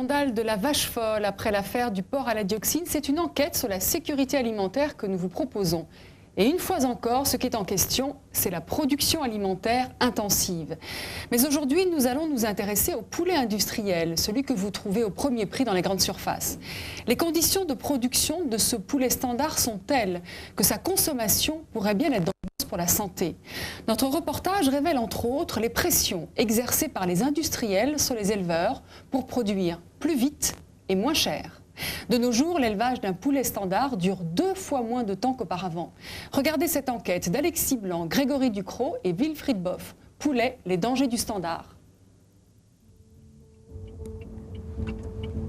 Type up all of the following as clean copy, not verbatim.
scandale de la vache folle après l'affaire du porc à la dioxine, c'est une enquête sur la sécurité alimentaire que nous vous proposons. Et une fois encore, ce qui est en question, c'est la production alimentaire intensive. Mais aujourd'hui, nous allons nous intéresser au poulet industriel, celui que vous trouvez au premier prix dans les grandes surfaces. Les conditions de production de ce poulet standard sont telles que sa consommation pourrait bien être dangereuse pour la santé. Notre reportage révèle entre autres les pressions exercées par les industriels sur les éleveurs pour produire plus vite et moins cher. De nos jours, l'élevage d'un poulet standard dure 2 fois moins de temps qu'auparavant. Regardez cette enquête d'Alexis Blanc, Grégory Ducrot et Wilfried Boff. Poulet, les dangers du standard.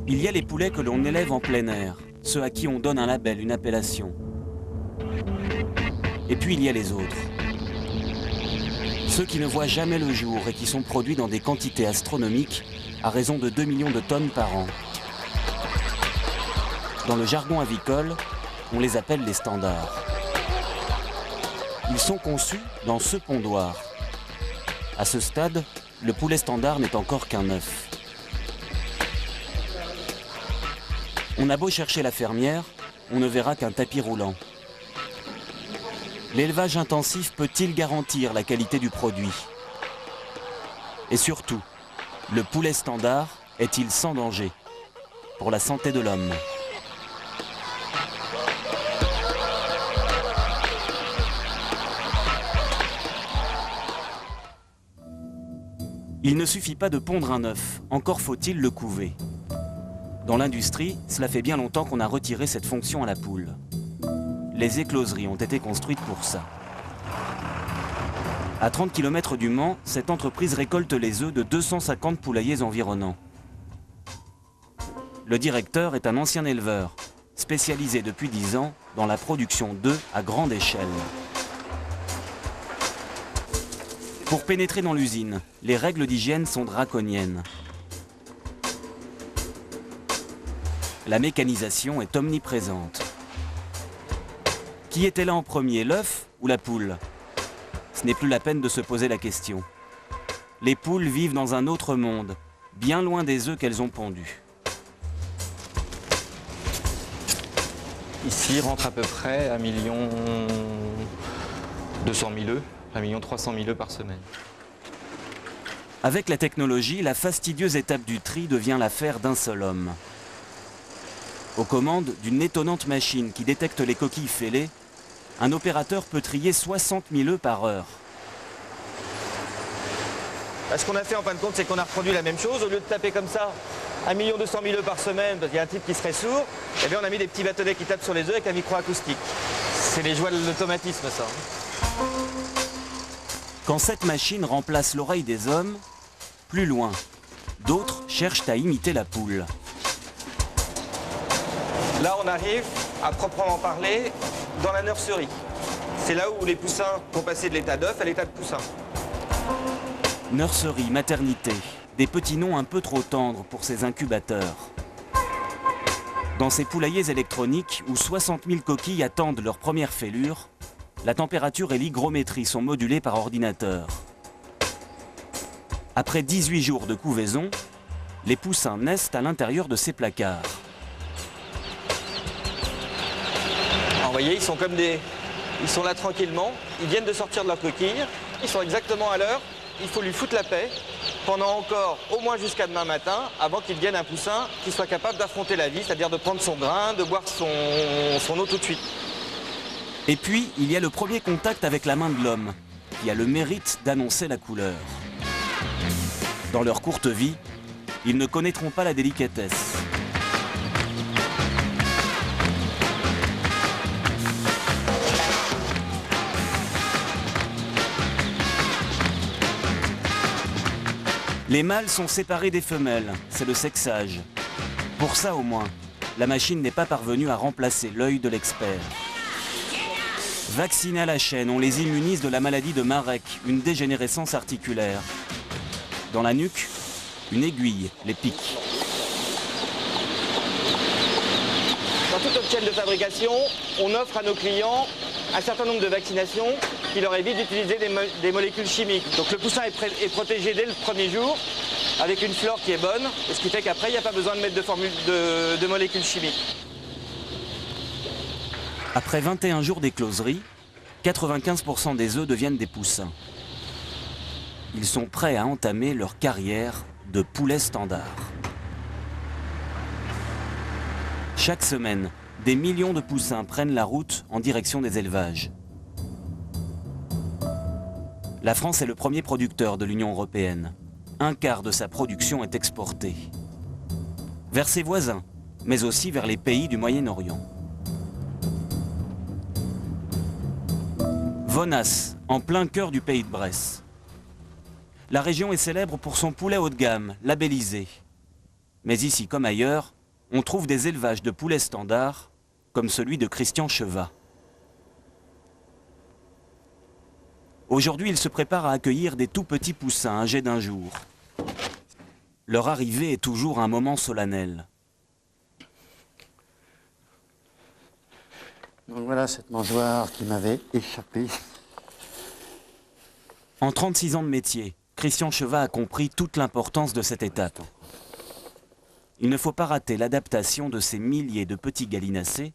Il y a les poulets que l'on élève en plein air, ceux à qui on donne un label, une appellation. Et puis il y a les autres. Ceux qui ne voient jamais le jour et qui sont produits dans des quantités astronomiques à raison de 2 millions de tonnes par an. Dans le jargon avicole, on les appelle les standards. Ils sont conçus dans ce pondoir. À ce stade, le poulet standard n'est encore qu'un œuf. On a beau chercher la fermière, on ne verra qu'un tapis roulant. L'élevage intensif peut-il garantir la qualité du produit? Et surtout, le poulet standard est-il sans danger pour la santé de l'homme? Il ne suffit pas de pondre un œuf, encore faut-il le couver. Dans l'industrie, cela fait bien longtemps qu'on a retiré cette fonction à la poule. Les écloseries ont été construites pour ça. À 30 km du Mans, cette entreprise récolte les œufs de 250 poulaillers environnants. Le directeur est un ancien éleveur, spécialisé depuis 10 ans dans la production d'œufs à grande échelle. Pour pénétrer dans l'usine, les règles d'hygiène sont draconiennes. La mécanisation est omniprésente. Qui était là en premier, l'œuf ou la poule? Ce n'est plus la peine de se poser la question. Les poules vivent dans un autre monde, bien loin des œufs qu'elles ont pondus. Ici rentre à peu près 1 200 000 œufs. 1 300 000 œufs par semaine. Avec la technologie, la fastidieuse étape du tri devient l'affaire d'un seul homme. Aux commandes d'une étonnante machine qui détecte les coquilles fêlées, un opérateur peut trier 60 000 œufs par heure. Ce qu'on a fait en fin de compte, c'est qu'on a reproduit la même chose. Au lieu de taper comme ça 1 200 000 œufs par semaine, parce qu'il y a un type qui serait sourd, eh bien on a mis des petits bâtonnets qui tapent sur les œufs avec un micro-acoustique. C'est les joies de l'automatisme, ça. Quand cette machine remplace l'oreille des hommes, plus loin, d'autres cherchent à imiter la poule. Là, on arrive, à proprement parler, dans la nurserie. C'est là où les poussins vont passer de l'état d'œuf à l'état de poussin. Nurserie, maternité, des petits noms un peu trop tendres pour ces incubateurs. Dans ces poulaillers électroniques où 60 000 coquilles attendent leur première fêlure, la température et l'hygrométrie sont modulées par ordinateur. Après 18 jours de couvaison, les poussins naissent à l'intérieur de ces placards. Alors, vous voyez, ils sont comme des... Ils sont là tranquillement, ils viennent de sortir de leur coquille, ils sont exactement à l'heure, il faut lui foutre la paix pendant encore au moins jusqu'à demain matin, avant qu'il devienne un poussin qui soit capable d'affronter la vie, c'est-à-dire de prendre son grain, de boire son eau tout de suite. Et puis, il y a le premier contact avec la main de l'homme, qui a le mérite d'annoncer la couleur. Dans leur courte vie, ils ne connaîtront pas la délicatesse. Les mâles sont séparés des femelles, c'est le sexage. Pour ça au moins, la machine n'est pas parvenue à remplacer l'œil de l'expert. Vaccinés à la chaîne, on les immunise de la maladie de Marek, une dégénérescence articulaire. Dans la nuque, une aiguille les pique. Dans toute notre chaîne de fabrication, on offre à nos clients un certain nombre de vaccinations qui leur évite d'utiliser des molécules chimiques. Donc le poussin est protégé dès le premier jour avec une flore qui est bonne, et ce qui fait qu'après, il n'y a pas besoin de mettre de molécules chimiques. Après 21 jours d'écloserie, 95% des œufs deviennent des poussins. Ils sont prêts à entamer leur carrière de poulet standard. Chaque semaine, des millions de poussins prennent la route en direction des élevages. La France est le premier producteur de l'Union européenne. Un quart de sa production est exportée. Vers ses voisins, mais aussi vers les pays du Moyen-Orient. Vonas, en plein cœur du pays de Bresse. La région est célèbre pour son poulet haut de gamme, labellisé. Mais ici comme ailleurs, on trouve des élevages de poulets standards, comme celui de Christian Chevat. Aujourd'hui, il se prépare à accueillir des tout petits poussins âgés d'1 jour. Leur arrivée est toujours un moment solennel. Donc voilà cette mangeoire qui m'avait échappé. En 36 ans de métier, Christian Chevat a compris toute l'importance de cette étape. Il ne faut pas rater l'adaptation de ces milliers de petits gallinacés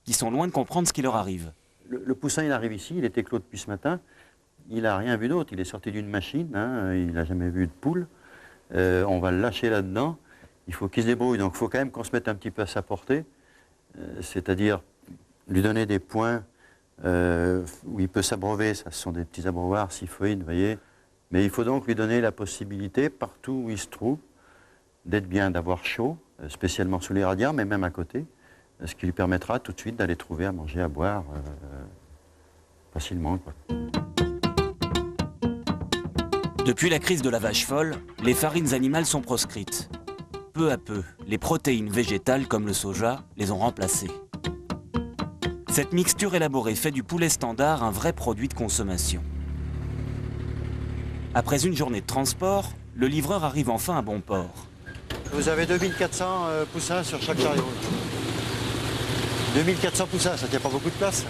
qui sont loin de comprendre ce qui leur arrive. Le poussin, il arrive ici, il est éclos depuis ce matin. Il n'a rien vu d'autre, il est sorti d'une machine, hein, il n'a jamais vu de poule. On va le lâcher là-dedans, il faut qu'il se débrouille. Donc il faut quand même qu'on se mette un petit peu à sa portée, c'est-à-dire lui donner des points où il peut s'abreuver. Ça, ce sont des petits abreuvoirs, siphoïdes, vous voyez. Mais il faut donc lui donner la possibilité, partout où il se trouve, d'être bien, d'avoir chaud, spécialement sous les radiants, mais même à côté, ce qui lui permettra tout de suite d'aller trouver à manger, à boire facilement, quoi. Depuis la crise de la vache folle, les farines animales sont proscrites. Peu à peu, les protéines végétales comme le soja les ont remplacées. Cette mixture élaborée fait du poulet standard un vrai produit de consommation. Après une journée de transport, le livreur arrive enfin à bon port. Vous avez 2400 poussins sur chaque chariot. 2400 poussins, ça tient pas beaucoup de place.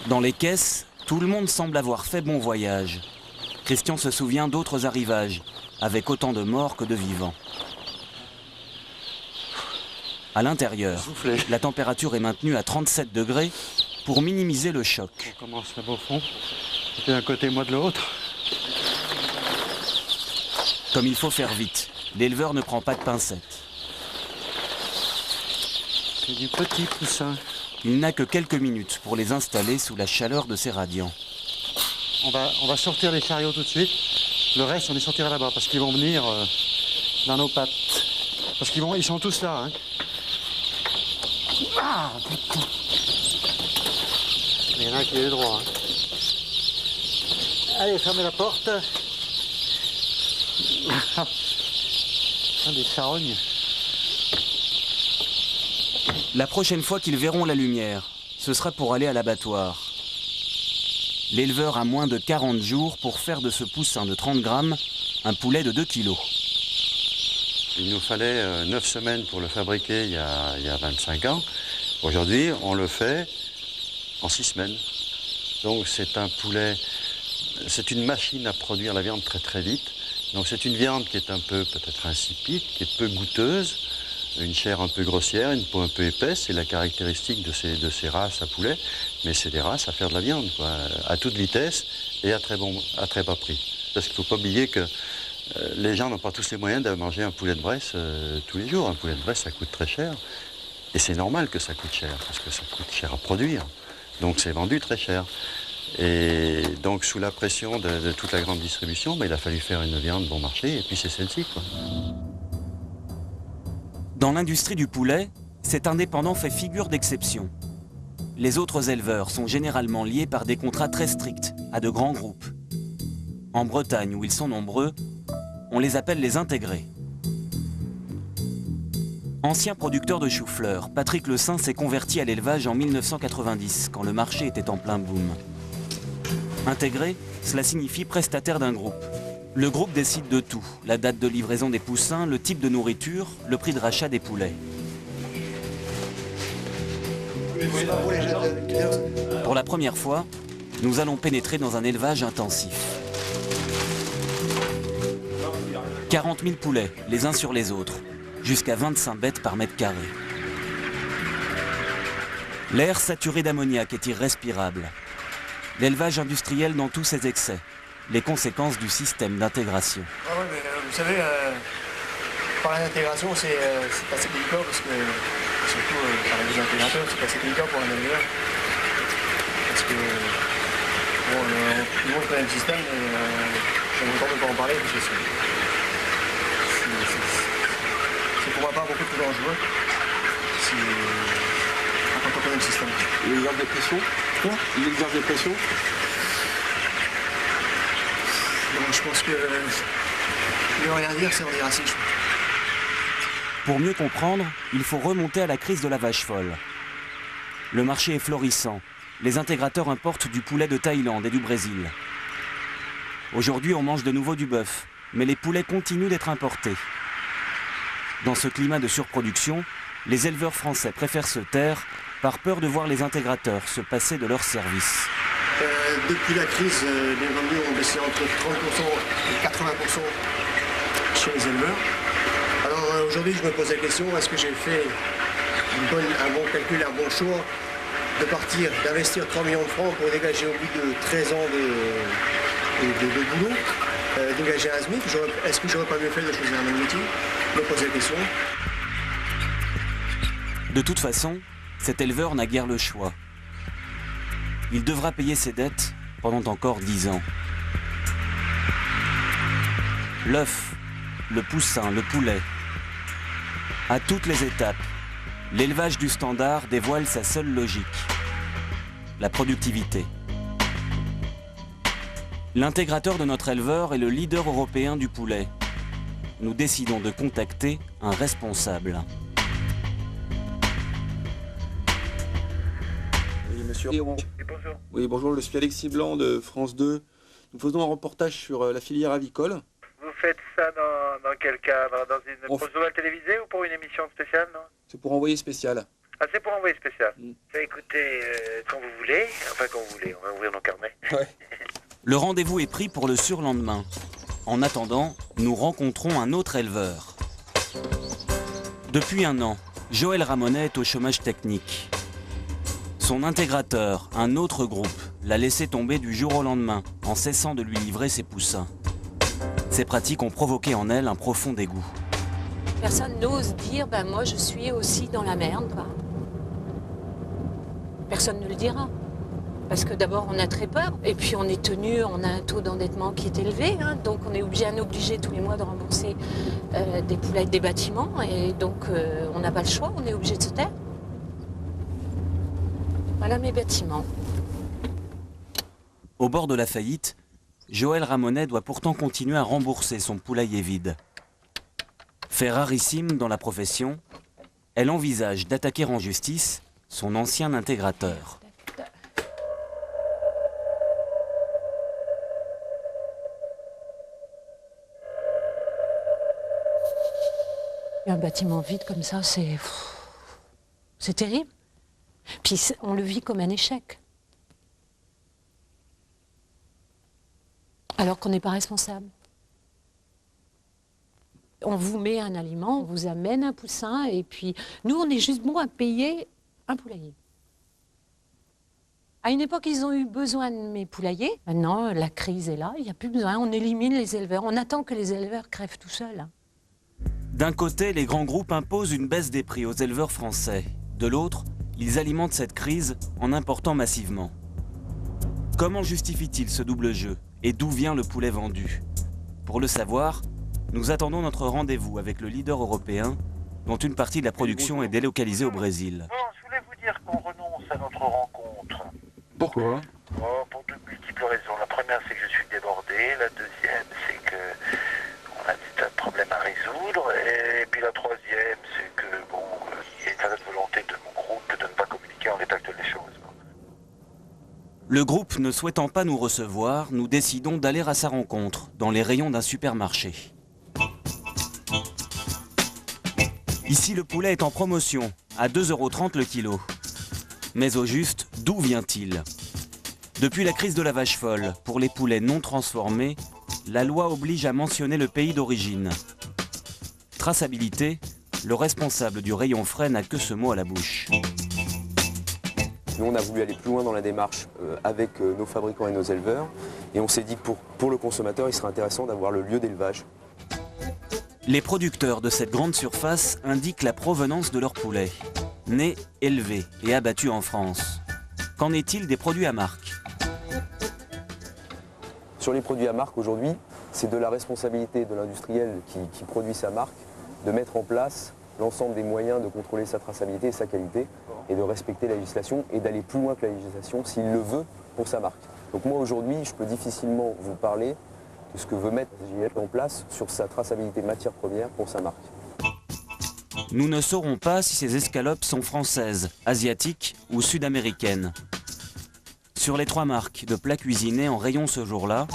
Dans les caisses, tout le monde semble avoir fait bon voyage. Christian se souvient d'autres arrivages, avec autant de morts que de vivants. À l'intérieur, la température est maintenue à 37 degrés pour minimiser le choc. On commence là-bas au fond, d'un côté, moi de l'autre. Comme il faut faire vite, l'éleveur ne prend pas de pincettes. C'est du petit poussin. Il n'a que quelques minutes pour les installer sous la chaleur de ses radiants. On va sortir les chariots tout de suite. Le reste, on les sortira là-bas parce qu'ils vont venir dans nos pattes. Parce ils sont tous là. Hein. Ah, putain. Il y en a un qui est droit. Hein. Allez, fermez la porte. Des charognes. La prochaine fois qu'ils verront la lumière, ce sera pour aller à l'abattoir. L'éleveur a moins de 40 jours pour faire de ce poussin de 30 grammes un poulet de 2 kilos. Il nous fallait 9 semaines pour le fabriquer il y a 25 ans. Aujourd'hui, on le fait en 6 semaines. Donc c'est un poulet, c'est une machine à produire la viande très très vite. Donc c'est une viande qui est un peu peut-être insipide, qui est peu goûteuse, une chair un peu grossière, une peau un peu épaisse, c'est la caractéristique de ces races à poulet, mais c'est des races à faire de la viande, quoi, à toute vitesse et à très bas prix. Parce qu'il ne faut pas oublier que les gens n'ont pas tous les moyens de manger un poulet de Bresse tous les jours. Un poulet de Bresse, ça coûte très cher. Et c'est normal que ça coûte cher, parce que ça coûte cher à produire. Donc c'est vendu très cher. Et donc sous la pression de toute la grande distribution, il a fallu faire une viande bon marché, et puis c'est celle-ci, quoi. Dans l'industrie du poulet, cet indépendant fait figure d'exception. Les autres éleveurs sont généralement liés par des contrats très stricts à de grands groupes. En Bretagne, où ils sont nombreux, on les appelle les intégrés. Ancien producteur de chou-fleur, Patrick Le Saint s'est converti à l'élevage en 1990, quand le marché était en plein boom. Intégré, cela signifie prestataire d'un groupe. Le groupe décide de tout, la date de livraison des poussins, le type de nourriture, le prix de rachat des poulets. Pour la première fois, nous allons pénétrer dans un élevage intensif. 40 000 poulets, les uns sur les autres, jusqu'à 25 bêtes par mètre carré. L'air saturé d'ammoniac est irrespirable. L'élevage industriel dans tous ses excès, les conséquences du système d'intégration. Ah ouais, mais vous savez, parler d'intégration, c'est assez délicat parce que, surtout parler des intégrateurs, c'est assez délicat pour un éleveur. Parce que, bon, tout le monde connaît le système, mais j'ai longtemps de ne pas en parler parce que c'est pour ma part beaucoup plus dangereux quand on connaît le système. Il exerce des pressions? Quoi? Il exerce des pressions? Donc je pense que ne rien dire, c'est en dire assez, je pense. Pour mieux comprendre, il faut remonter à la crise de la vache folle. Le marché est florissant. Les intégrateurs importent du poulet de Thaïlande et du Brésil. Aujourd'hui, on mange de nouveau du bœuf, mais les poulets continuent d'être importés. Dans ce climat de surproduction, les éleveurs français préfèrent se taire par peur de voir les intégrateurs se passer de leurs services. Depuis la crise, les revenus ont baissé entre 30% et 80% chez les éleveurs. Alors aujourd'hui, je me pose la question, est-ce que j'ai fait un bon calcul, un bon choix de partir, d'investir 3 millions de francs pour dégager au bout de 13 ans de boulot, dégager un SMIC? Est-ce que j'aurais pas mieux fait de choisir un autre métier? Je me pose la question. De toute façon, cet éleveur n'a guère le choix. Il devra payer ses dettes pendant encore 10 ans. L'œuf, le poussin, le poulet. À toutes les étapes, l'élevage du standard dévoile sa seule logique, la productivité. L'intégrateur de notre éleveur est le leader européen du poulet. Nous décidons de contacter un responsable. Oui, monsieur. Oui, bonjour. Oui, bonjour, je suis Alexis Blanc de France 2. Nous faisons un reportage sur la filière avicole. Vous faites ça dans quel cadre? Dans une journal télévisé ou pour une émission spéciale, non? C'est pour envoyer spécial. Ah, c'est pour envoyer spécial. Mm. Écoutez, quand vous voulez, enfin quand vous voulez, on va ouvrir nos carnets. Ouais. Le rendez-vous est pris pour le surlendemain. En attendant, nous rencontrons un autre éleveur. Depuis un an, Joël Ramonet est au chômage technique. Son intégrateur, un autre groupe, l'a laissé tomber du jour au lendemain, en cessant de lui livrer ses poussins. Ces pratiques ont provoqué en elle un profond dégoût. Personne n'ose dire, moi je suis aussi dans la merde, quoi. Personne ne le dira. Parce que d'abord on a très peur, et puis on est tenu, on a un taux d'endettement qui est élevé, donc on est obligé tous les mois de rembourser des poulets des bâtiments, et donc on n'a pas le choix, on est obligé de se taire. Voilà mes bâtiments. Au bord de la faillite, Joël Ramonet doit pourtant continuer à rembourser son poulailler vide. Fait rarissime dans la profession, elle envisage d'attaquer en justice son ancien intégrateur. Un bâtiment vide comme ça, c'est terrible. Puis on le vit comme un échec. Alors qu'on n'est pas responsable. On vous met un aliment, on vous amène un poussin, et puis nous, on est juste bon à payer un poulailler. À une époque, ils ont eu besoin de mes poulaillers. Maintenant, la crise est là, il n'y a plus besoin. On élimine les éleveurs. On attend que les éleveurs crèvent tout seuls. D'un côté, les grands groupes imposent une baisse des prix aux éleveurs français. De l'autre, ils alimentent cette crise en important massivement. Comment justifie-t-il ce double jeu? Et d'où vient le poulet vendu? Pour le savoir, nous attendons notre rendez-vous avec le leader européen, dont une partie de la production est délocalisée au Brésil. Bon, je voulais vous dire qu'on renonce à notre rencontre. Pourquoi? Pour de multiples raisons. La première, c'est que je suis débordé. La deuxième, c'est que on a des tas de problèmes à résoudre. Et puis la troisième, c'est que, il y a une certaine volonté de mon groupe de ne pas communiquer en l'état actuel des choses. Le groupe ne souhaitant pas nous recevoir, nous décidons d'aller à sa rencontre, dans les rayons d'un supermarché. Ici, le poulet est en promotion, à 2,30 € le kilo. Mais au juste, d'où vient-il? Depuis la crise de la vache folle, pour les poulets non transformés, la loi oblige à mentionner le pays d'origine. Traçabilité, le responsable du rayon frais n'a que ce mot à la bouche. Nous, on a voulu aller plus loin dans la démarche avec nos fabricants et nos éleveurs. Et on s'est dit que pour le consommateur, il serait intéressant d'avoir le lieu d'élevage. Les producteurs de cette grande surface indiquent la provenance de leurs poulets, nés, élevés et abattus en France. Qu'en est-il des produits à marque? Sur les produits à marque aujourd'hui, c'est de la responsabilité de l'industriel qui produit sa marque de mettre en place l'ensemble des moyens de contrôler sa traçabilité et sa qualité et de respecter la législation et d'aller plus loin que la législation s'il le veut pour sa marque. Donc moi aujourd'hui, je peux difficilement vous parler de ce que veut mettre JL en place sur sa traçabilité matière première pour sa marque. Nous ne saurons pas si ces escalopes sont françaises, asiatiques ou sud-américaines. Sur les 3 marques de plats cuisinés en rayon ce jour-là,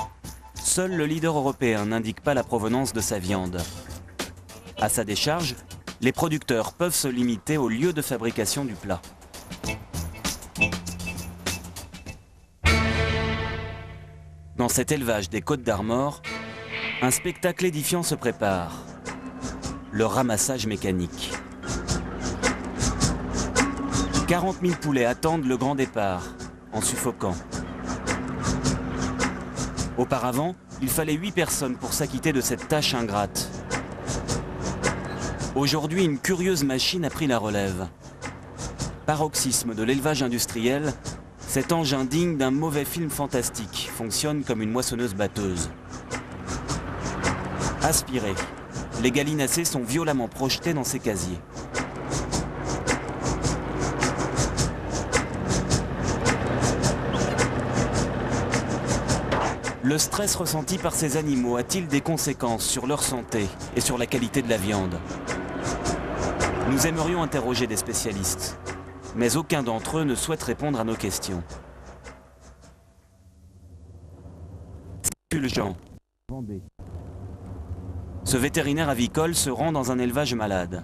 seul le leader européen n'indique pas la provenance de sa viande. À sa décharge, les producteurs peuvent se limiter au lieu de fabrication du plat. Dans cet élevage des Côtes d'Armor, un spectacle édifiant se prépare. Le ramassage mécanique. 40 000 poulets attendent le grand départ, en suffoquant. Auparavant, il fallait 8 personnes pour s'acquitter de cette tâche ingrate. Aujourd'hui, une curieuse machine a pris la relève. Paroxysme de l'élevage industriel, cet engin digne d'un mauvais film fantastique fonctionne comme une moissonneuse-batteuse. Aspirés, les gallinacés sont violemment projetés dans ces casiers. Le stress ressenti par ces animaux a-t-il des conséquences sur leur santé et sur la qualité de la viande? Nous aimerions interroger des spécialistes, mais aucun d'entre eux ne souhaite répondre à nos questions. Fulgent, Vendée. Ce vétérinaire avicole se rend dans un élevage malade.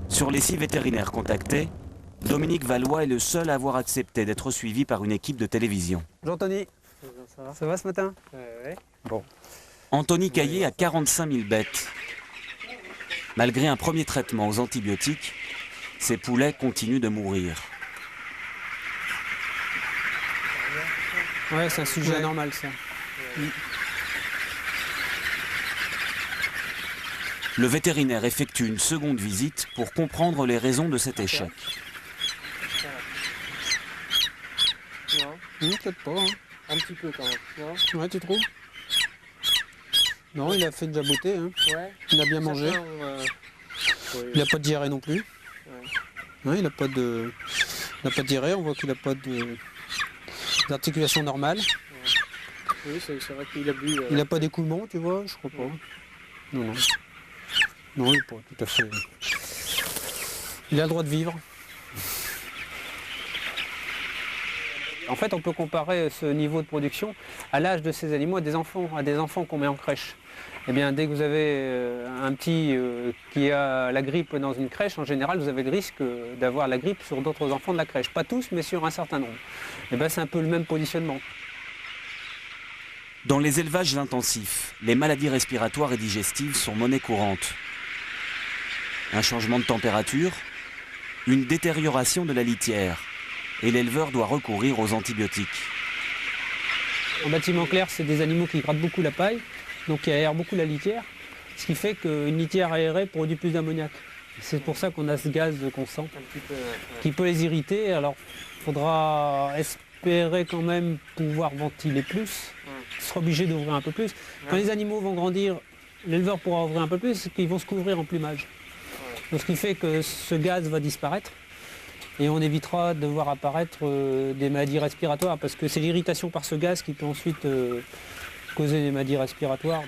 Sur les 6 vétérinaires contactés, Dominique Valois est le seul à avoir accepté d'être suivi par une équipe de télévision. Bonjour Tony, ça va ce matin? Ouais. Bon. Anthony Caillé a 45 000 bêtes. Malgré un premier traitement aux antibiotiques, ces poulets continuent de mourir. Ouais, c'est un sujet anormal ça. Le vétérinaire effectue une seconde visite pour comprendre les raisons de cet échec. Peut-être pas. Hein. Un petit peu quand même. Non, ouais, tu trouves? Non, il a fait de la beauté. Hein. Ouais. Il a bien mangé. Il n'a pas de diarrhée non plus. Ouais, il n'a pas de diarrhée. On voit qu'il n'a pas d'articulation normale. Oui, c'est vrai qu'il a bu. Il n'a pas d'écoulement, tu vois, je crois pas. Non, non. Non, il n'est pas tout à fait. Il a le droit de vivre. En fait, on peut comparer ce niveau de production à l'âge de ces animaux à des enfants qu'on met en crèche. Eh bien, dès que vous avez un petit qui a la grippe dans une crèche, en général, vous avez le risque d'avoir la grippe sur d'autres enfants de la crèche. Pas tous, mais sur un certain nombre. Eh bien, c'est un peu le même positionnement. Dans les élevages intensifs, les maladies respiratoires et digestives sont monnaie courante. Un changement de température, une détérioration de la litière, et l'éleveur doit recourir aux antibiotiques. En bâtiment clair, c'est des animaux qui grattent beaucoup la paille, donc qui aèrent beaucoup la litière, ce qui fait qu'une litière aérée produit plus d'ammoniac. C'est pour ça qu'on a ce gaz qu'on sent, qui peut les irriter. Alors, il faudra espérer quand même pouvoir ventiler plus. Il sera obligé d'ouvrir un peu plus. Quand les animaux vont grandir, l'éleveur pourra ouvrir un peu plus, c'est qu'ils vont se couvrir en plumage. Donc, ce qui fait que ce gaz va disparaître. Et on évitera de voir apparaître des maladies respiratoires, parce que c'est l'irritation par ce gaz qui peut ensuite causer des maladies respiratoires.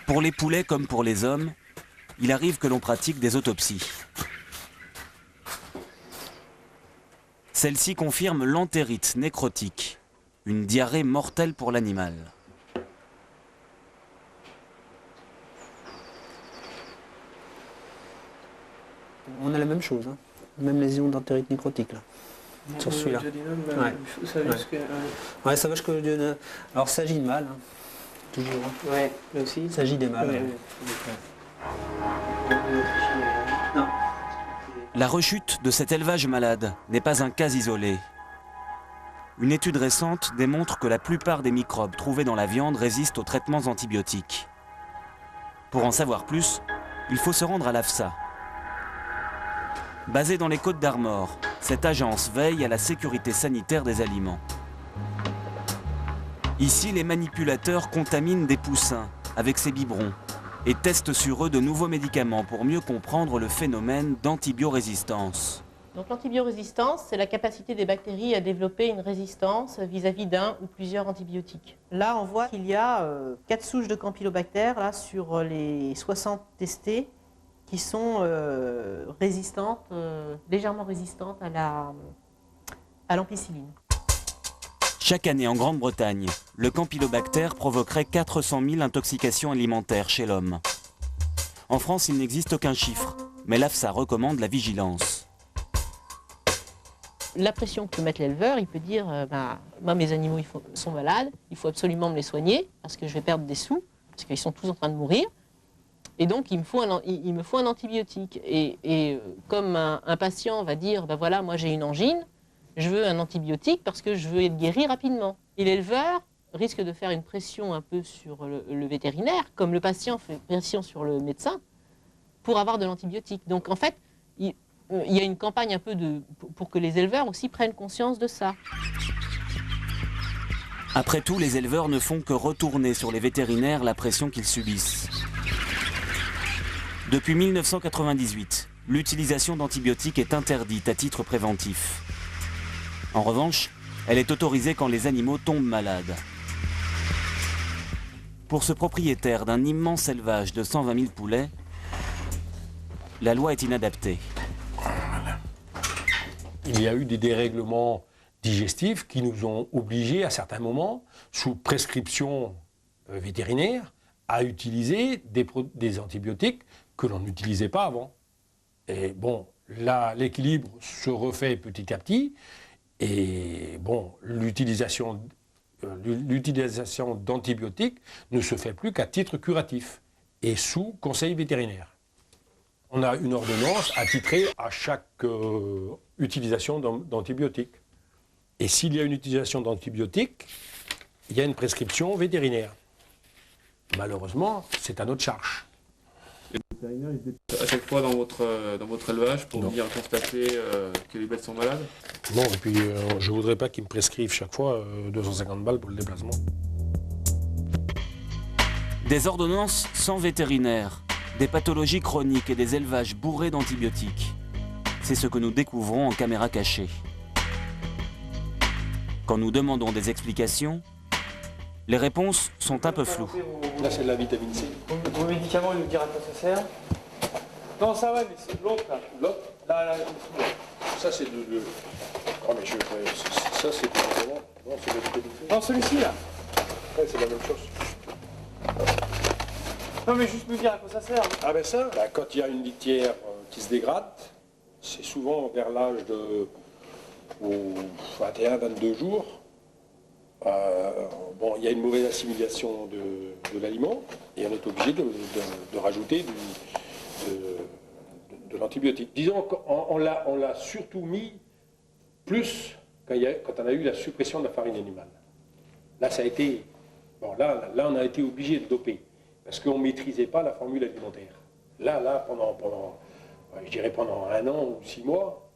Pour les poulets comme pour les hommes, il arrive que l'on pratique des autopsies. Celle-ci confirme l'entérite nécrotique, une diarrhée mortelle pour l'animal. On a la même chose, hein. Même lésion d'entérite nécrotique. Là. sur celui-là. Ouais. Ça va jusqu'à... Ouais, ça va jusqu'au dieu de... Alors, ça agit de mâle, hein. Toujours. Hein. Ouais, là aussi. Ça agit des mâles. Ouais. Non. La rechute de cet élevage malade n'est pas un cas isolé. Une étude récente démontre que la plupart des microbes trouvés dans la viande résistent aux traitements antibiotiques. Pour en savoir plus, il faut se rendre à l'AFSA. Basée dans les Côtes-d'Armor, cette agence veille à la sécurité sanitaire des aliments. Ici, les manipulateurs contaminent des poussins avec ces biberons et testent sur eux de nouveaux médicaments pour mieux comprendre le phénomène d'antibiorésistance. Donc l'antibiorésistance, c'est la capacité des bactéries à développer une résistance vis-à-vis d'un ou plusieurs antibiotiques. Là, on voit qu'il y a 4 souches de campylobactères là, sur les 60 testées qui sont résistantes, légèrement résistantes à l'ampicilline. Chaque année en Grande-Bretagne, le campylobactère provoquerait 400 000 intoxications alimentaires chez l'homme. En France, il n'existe aucun chiffre, mais l'AFSA recommande la vigilance. La pression que peut mettre l'éleveur, il peut dire moi mes animaux sont malades, il faut absolument me les soigner parce que je vais perdre des sous, parce qu'ils sont tous en train de mourir. Et donc il me faut un antibiotique. Et comme un patient va dire voilà, moi j'ai une angine, je veux un antibiotique parce que je veux être guéri rapidement. Et l'éleveur risque de faire une pression un peu sur le vétérinaire, comme le patient fait pression sur le médecin, pour avoir de l'antibiotique. Donc en fait, il y a une campagne un peu pour que les éleveurs aussi prennent conscience de ça. Après tout, les éleveurs ne font que retourner sur les vétérinaires la pression qu'ils subissent. Depuis 1998, l'utilisation d'antibiotiques est interdite à titre préventif. En revanche, elle est autorisée quand les animaux tombent malades. Pour ce propriétaire d'un immense élevage de 120 000 poulets, la loi est inadaptée. Il y a eu des dérèglements digestifs qui nous ont obligés à certains moments, sous prescription vétérinaire, à utiliser des antibiotiques que l'on n'utilisait pas avant. Et bon, là, l'équilibre se refait petit à petit. Et bon, l'utilisation d'antibiotiques ne se fait plus qu'à titre curatif et sous conseil vétérinaire. On a une ordonnance attitrée à chaque utilisation d'antibiotiques. Et s'il y a une utilisation d'antibiotiques, il y a une prescription vétérinaire. Malheureusement, c'est à notre charge. Les vétérinaires, ils viennent à chaque fois dans votre élevage pour venir constater que les bêtes sont malades? Non, et puis je ne voudrais pas qu'ils me prescrivent chaque fois 250 balles pour le déplacement. Des ordonnances sans vétérinaire, des pathologies chroniques et des élevages bourrés d'antibiotiques. C'est ce que nous découvrons en caméra cachée. Quand nous demandons des explications, les réponses sont un peu floues. Là, c'est de la vitamine C. Vos médicaments, il nous dira à quoi ça sert? Non, ça va, mais c'est l'autre, là. L'autre? Là. Ça, c'est de... Oh, mais ça, c'est de... Non, c'est de la vitamine C. Non, celui-ci, là. Ouais, c'est la même chose. Non, mais juste me dire à quoi ça sert. Ah ben ça, quand il y a une litière qui se dégrade, c'est souvent vers l'âge de 21-22 jours. Bon, il y a une mauvaise assimilation de l'aliment et on est obligé de rajouter de l'antibiotique. Disons qu'on l'a surtout mis plus quand on a eu la suppression de la farine animale. Là, ça a été... Bon, là on a été obligé de doper parce qu'on ne maîtrisait pas la formule alimentaire. Là, pendant je dirais pendant 1 an ou 6 mois,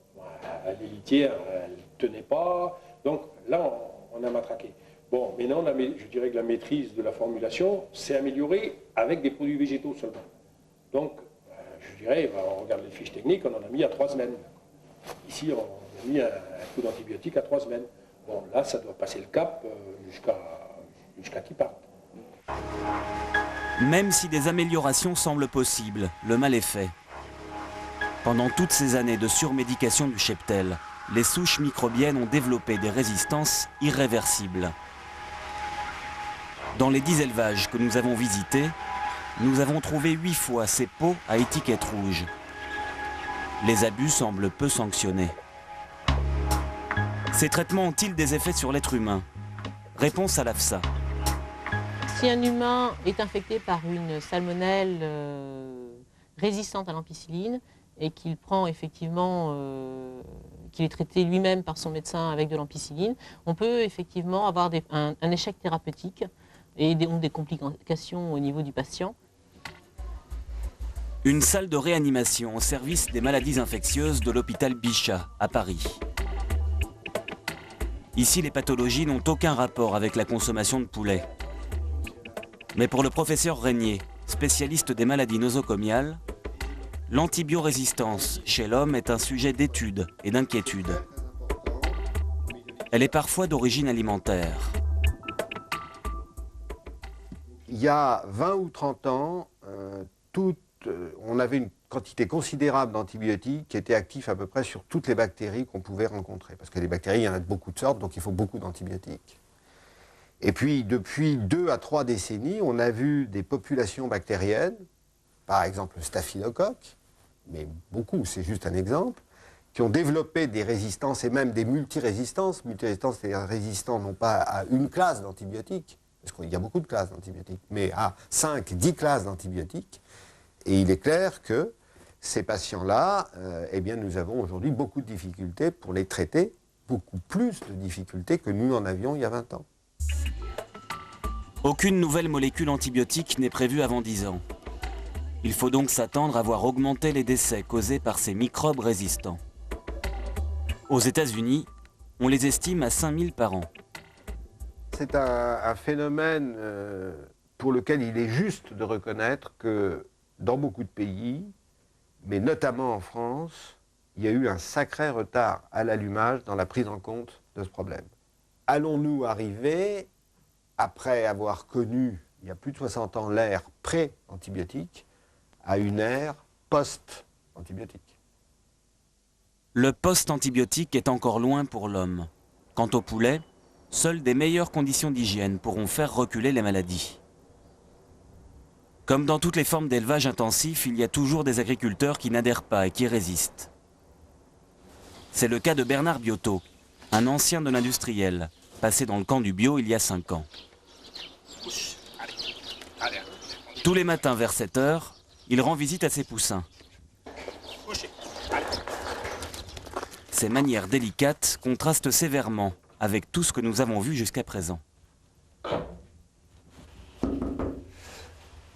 les litières, elles ne tenaient pas. Donc là, on a matraqué. Bon, maintenant, je dirais que la maîtrise de la formulation s'est améliorée avec des produits végétaux seulement. Donc, je dirais, on regarde les fiches techniques, on en a mis à 3 semaines. Ici, on a mis un coup d'antibiotique à 3 semaines. Bon, là, ça doit passer le cap jusqu'à qu'ils partent. Même si des améliorations semblent possibles, le mal est fait. Pendant toutes ces années de surmédication du cheptel, les souches microbiennes ont développé des résistances irréversibles. Dans les 10 élevages que nous avons visités, nous avons trouvé 8 fois ces pots à étiquette rouge. Les abus semblent peu sanctionnés. Ces traitements ont-ils des effets sur l'être humain? Réponse à l'AFSA. Si un humain est infecté par une salmonelle résistante à l'ampicilline et qu'il prend effectivement, qu'il est traité lui-même par son médecin avec de l'ampicilline, on peut effectivement avoir un échec thérapeutique et des complications au niveau du patient. Une salle de réanimation au service des maladies infectieuses de l'hôpital Bichat, à Paris. Ici, les pathologies n'ont aucun rapport avec la consommation de poulet. Mais pour le professeur Régnier, spécialiste des maladies nosocomiales, l'antibiorésistance chez l'homme est un sujet d'étude et d'inquiétude. Elle est parfois d'origine alimentaire. Il y a 20 ou 30 ans, on avait une quantité considérable d'antibiotiques qui étaient actifs à peu près sur toutes les bactéries qu'on pouvait rencontrer. Parce que les bactéries, il y en a de beaucoup de sortes, donc il faut beaucoup d'antibiotiques. Et puis, depuis 2 à 3 décennies, on a vu des populations bactériennes, par exemple le staphylocoque, mais beaucoup, c'est juste un exemple, qui ont développé des résistances et même des multirésistances. Multirésistances, c'est-à-dire résistants non pas à une classe d'antibiotiques, parce qu'il y a beaucoup de classes d'antibiotiques, mais à 5, 10 classes d'antibiotiques. Et il est clair que ces patients-là, eh bien, nous avons aujourd'hui beaucoup de difficultés pour les traiter, beaucoup plus de difficultés que nous en avions il y a 20 ans. Aucune nouvelle molécule antibiotique n'est prévue avant 10 ans. Il faut donc s'attendre à voir augmenter les décès causés par ces microbes résistants. Aux États-Unis, on les estime à 5000 par an. C'est un phénomène pour lequel il est juste de reconnaître que dans beaucoup de pays, mais notamment en France, il y a eu un sacré retard à l'allumage dans la prise en compte de ce problème. Allons-nous arriver, après avoir connu, il y a plus de 60 ans, l'ère pré-antibiotique, à une ère post-antibiotique? Le post-antibiotique est encore loin pour l'homme. Quant au poulet, seules des meilleures conditions d'hygiène pourront faire reculer les maladies. Comme dans toutes les formes d'élevage intensif, il y a toujours des agriculteurs qui n'adhèrent pas et qui résistent. C'est le cas de Bernard Biotto, un ancien de l'industriel, passé dans le camp du bio il y a 5 ans. Tous les matins vers 7 h, il rend visite à ses poussins. Ses manières délicates contrastent sévèrement avec tout ce que nous avons vu jusqu'à présent.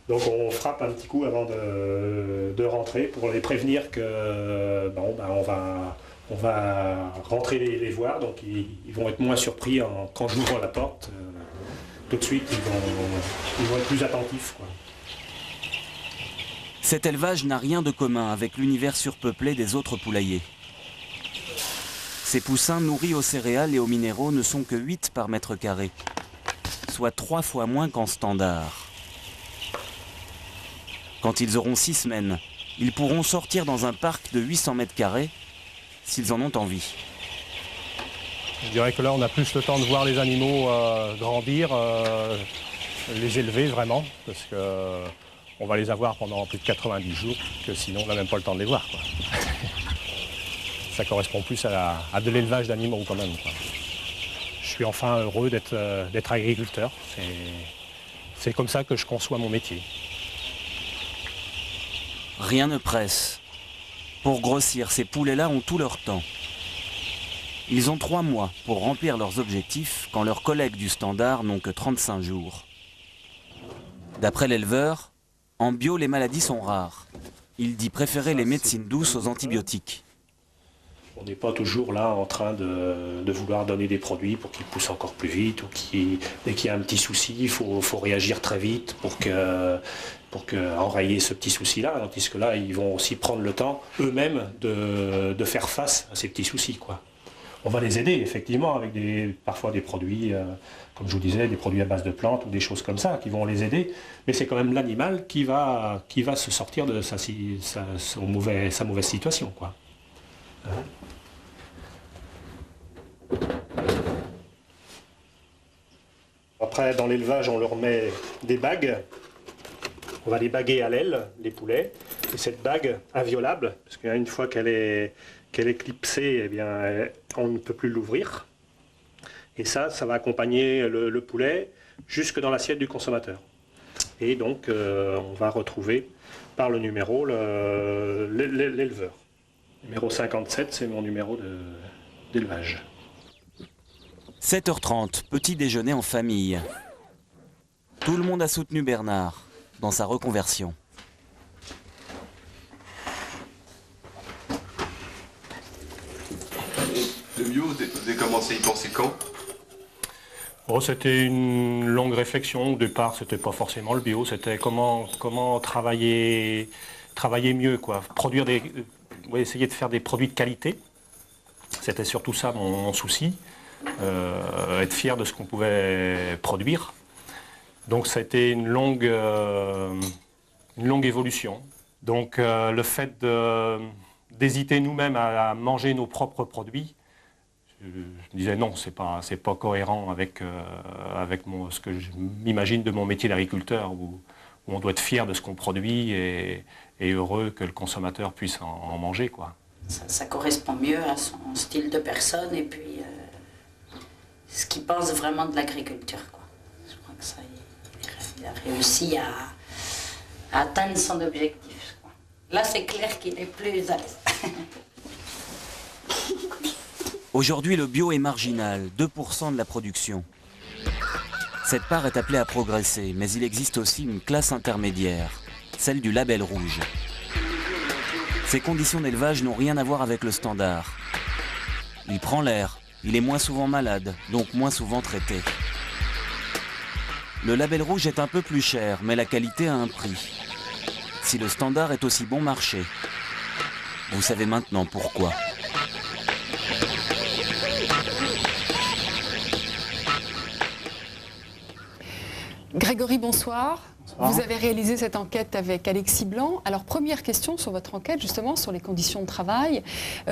Donc on frappe un petit coup avant de rentrer pour les prévenir que on va rentrer les voir, donc ils vont être moins surpris quand j'ouvre la porte. Tout de suite, ils vont être plus attentifs, quoi. Cet élevage n'a rien de commun avec l'univers surpeuplé des autres poulaillers. Ces poussins nourris aux céréales et aux minéraux ne sont que 8 par mètre carré, soit 3 fois moins qu'en standard. Quand ils auront 6 semaines, ils pourront sortir dans un parc de 800 mètres carrés, s'ils en ont envie. Je dirais que là, on a plus le temps de voir les animaux grandir, les élever vraiment, parce qu'on va les avoir pendant plus de 90 jours, que sinon on n'a même pas le temps de les voir, quoi. Ça correspond plus à de l'élevage d'animaux quand même, quoi. Je suis enfin heureux d'être agriculteur. C'est comme ça que je conçois mon métier. Rien ne presse. Pour grossir, ces poulets-là ont tout leur temps. Ils ont 3 mois pour remplir leurs objectifs quand leurs collègues du standard n'ont que 35 jours. D'après l'éleveur, en bio, les maladies sont rares. Il dit préférer les médecines douces aux antibiotiques. On n'est pas toujours là en train de vouloir donner des produits pour qu'ils poussent encore plus vite, ou dès qu'il y a un petit souci, il faut réagir très vite pour enrayer ce petit souci-là, tandis que là, ils vont aussi prendre le temps eux-mêmes de faire face à ces petits soucis, quoi. On va les aider, effectivement, avec parfois des produits, comme je vous disais, des produits à base de plantes ou des choses comme ça, qui vont les aider. Mais c'est quand même l'animal qui va se sortir de sa mauvaise situation, quoi. Après, dans l'élevage, on leur met des bagues. On va les baguer à l'aile, les poulets. Et cette bague inviolable, parce qu'une fois qu'elle est qu'elle est clipsée, eh bien, on ne peut plus l'ouvrir. Et ça va accompagner le poulet jusque dans l'assiette du consommateur. Et donc, on va retrouver par le numéro l'éleveur. Numéro 57, c'est mon numéro d'élevage. 7h30, petit déjeuner en famille. Tout le monde a soutenu Bernard dans sa reconversion. Le bio, vous avez commencé à y penser quand? Oh, c'était une longue réflexion. Au départ, c'était pas forcément le bio, c'était comment travailler mieux, quoi. Essayer de faire des produits de qualité. C'était surtout ça mon souci. Être fier de ce qu'on pouvait produire. Donc ça a été une longue évolution. Donc le fait d'hésiter nous-mêmes à manger nos propres produits, je me disais non, c'est pas cohérent avec ce que je m'imagine de mon métier d'agriculteur, où on doit être fier de ce qu'on produit et heureux que le consommateur puisse en manger, quoi. Ça correspond mieux à son style de personne et puis ce qu'il pense vraiment de l'agriculture, quoi. Je crois que ça, il a réussi à atteindre son objectif, quoi. Là, c'est clair qu'il est plus à l'aise. Aujourd'hui, le bio est marginal, 2% de la production. Cette part est appelée à progresser, mais il existe aussi une classe intermédiaire, celle du label rouge. Ces conditions d'élevage n'ont rien à voir avec le standard. Il prend l'air, il est moins souvent malade, donc moins souvent traité. Le label rouge est un peu plus cher, mais la qualité a un prix. Si le standard est aussi bon marché, vous savez maintenant pourquoi. Grégory, bonsoir. Vous avez réalisé cette enquête avec Alexis Blanc. Alors, première question sur votre enquête, justement, sur les conditions de travail.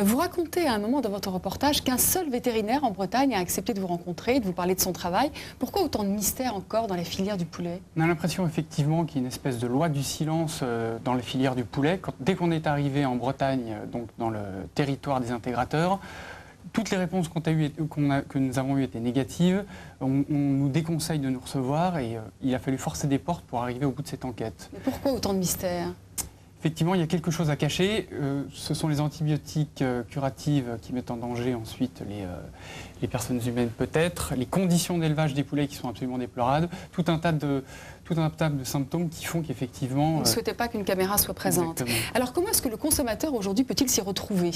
Vous racontez à un moment dans votre reportage qu'un seul vétérinaire en Bretagne a accepté de vous rencontrer, de vous parler de son travail. Pourquoi autant de mystères encore dans la filière du poulet? On a l'impression effectivement qu'il y a une espèce de loi du silence dans la filière du poulet. Dès qu'on est arrivé en Bretagne, donc dans le territoire des intégrateurs, toutes les réponses que nous avons eues étaient négatives. On nous déconseille de nous recevoir et il a fallu forcer des portes pour arriver au bout de cette enquête. Mais pourquoi autant de mystères? Effectivement, il y a quelque chose à cacher. Ce sont les antibiotiques curatives qui mettent en danger ensuite les personnes humaines peut-être, les conditions d'élevage des poulets qui sont absolument déplorables, tout un tas de symptômes qui font qu'effectivement... Vous ne souhaitez pas qu'une caméra soit présente. Exactement. Alors comment est-ce que le consommateur aujourd'hui peut-il s'y retrouver?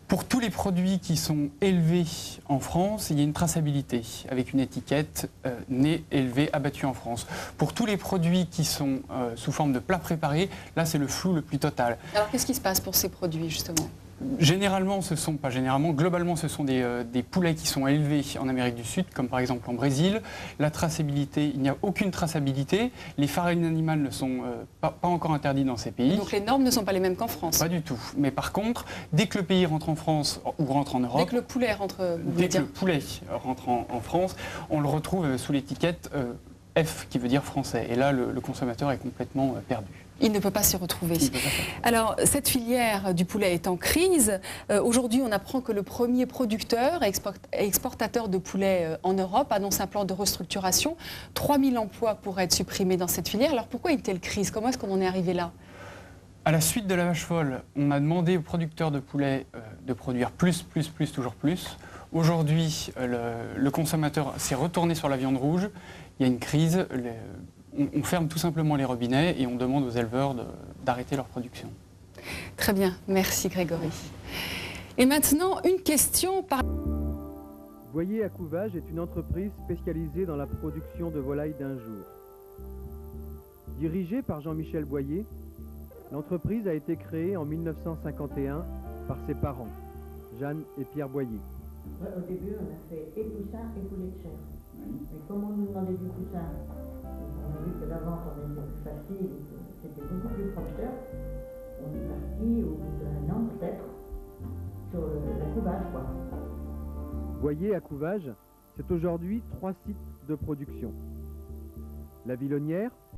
Pour tous les produits qui sont élevés en France, il y a une traçabilité avec une étiquette né, élevé, abattu en France. Pour tous les produits qui sont sous forme de plats préparés, là c'est le flou le plus total. Alors qu'est-ce qui se passe pour ces produits justement? Généralement, globalement, ce sont des poulets qui sont élevés en Amérique du Sud, comme par exemple en Brésil. La traçabilité, il n'y a aucune traçabilité. Les farines animales ne sont pas encore interdites dans ces pays. Donc les normes ne sont pas les mêmes qu'en France? Pas du tout. Mais par contre, dès que le pays rentre en France ou rentre en Europe... Dès que le poulet rentre... Dès que le poulet rentre en France, on le retrouve sous l'étiquette F, qui veut dire français. Et là, le consommateur est complètement perdu. Il ne peut pas s'y retrouver. Alors, cette filière du poulet est en crise. Aujourd'hui, on apprend que le premier producteur et exportateur de poulet en Europe annonce un plan de restructuration. 3000 emplois pourraient être supprimés dans cette filière. Alors, pourquoi une telle crise? Comment est-ce qu'on en est arrivé là? À la suite de la vache folle, on a demandé aux producteurs de poulet de produire plus, toujours plus. Aujourd'hui, le consommateur s'est retourné sur la viande rouge. Il y a une crise. On ferme tout simplement les robinets et on demande aux éleveurs d'arrêter leur production. Très bien, merci Grégory. Et maintenant, une question par... Boyer à Couvage est une entreprise spécialisée dans la production de volailles d'un jour. Dirigée par Jean-Michel Boyer, l'entreprise a été créée en 1951 par ses parents, Jeanne et Pierre Boyer. Au début, on a fait et poussin et poulet de chair. Mais comme on nous demandait du poussin, on a vu que la vente en était plus facile, c'était beaucoup plus prometteur. On est parti au bout d'un an peut-être sur la couvage, quoi. Boyer à Couvage, c'est aujourd'hui 3 sites de production. La Villonnière,